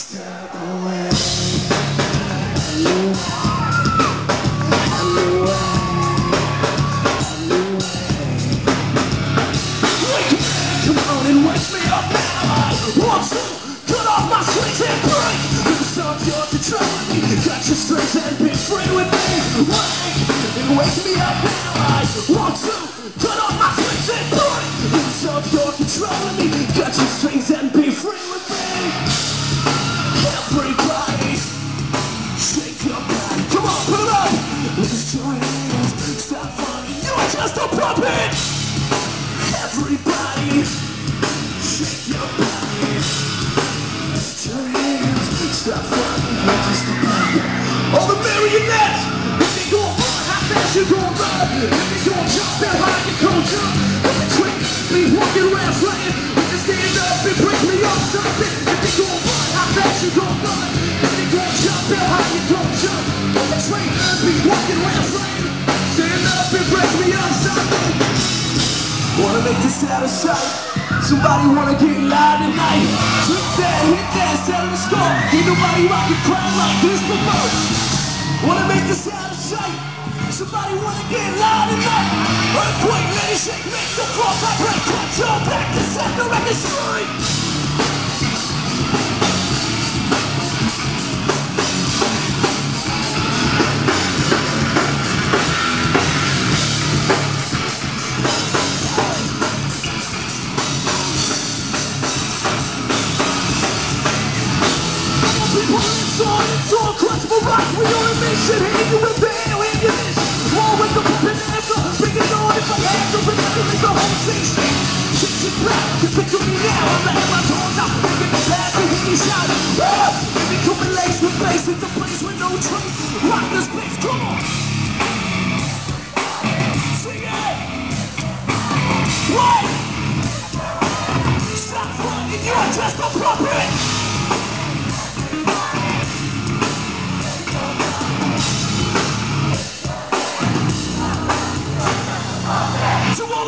Step away. Come on and wake me up now. I want to cut off my strings and break. Stop your controlling me. Cut your strings and be free with me. Wake me up now. I want to cut off my strings and break. Stop your controlling me. Cut your strings and be free with me. Everybody, shake your body. Come on, put it up. Lift your hands. Stop running. You are just a puppet. Everybody, shake your body. Lift your hands. Stop running. You're just a puppet. All the marionettes. If you gon' run, how fast you gon' run? If you gon' jump, how high you gon' jump? If you quit, be walking around playing. If you stand up and break me off something. If you gon' run, how fast you gon' run? If you gon' jump, how high you gon' jump? If you train, be walking around playing. Stand up and break me off something. Wanna make this out of sight? Somebody wanna get loud tonight? Hit that, settle the score. Ain't nobody rockin' crowd like this before. Wanna make this out of sight? Somebody wanna get loud tonight? Earthquake, let it shake, make the floor vibrate. Put your back to set the record straight. It's all Krutch for rock, we on a mission. Here you with band, we in this. War with the puppet answer. Bring it on if I have to. Bring it to make the whole thing stick. Shit is black, you picture me now. I'm letting my doors out. Making the path and hear me shout. Baby, coming lace with bass. It's a place with no trace. Rock this place, come on. Sing it. What? Stop running, you are just a puppet.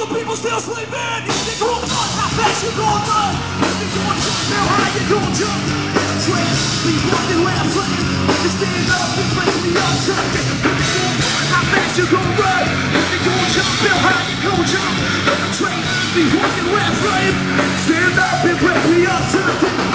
People still sleeping. You think gon' run, how fast you gon' run? You think gon' jump, how high you gon' jump? Train, be walking where I'm playing. If you stand up and break me up, something. You think gon' run, how fast you gon' run? You think gon' jump, how high you gon' jump? Train, be walking where I'm playing. Stand up and break me up, something.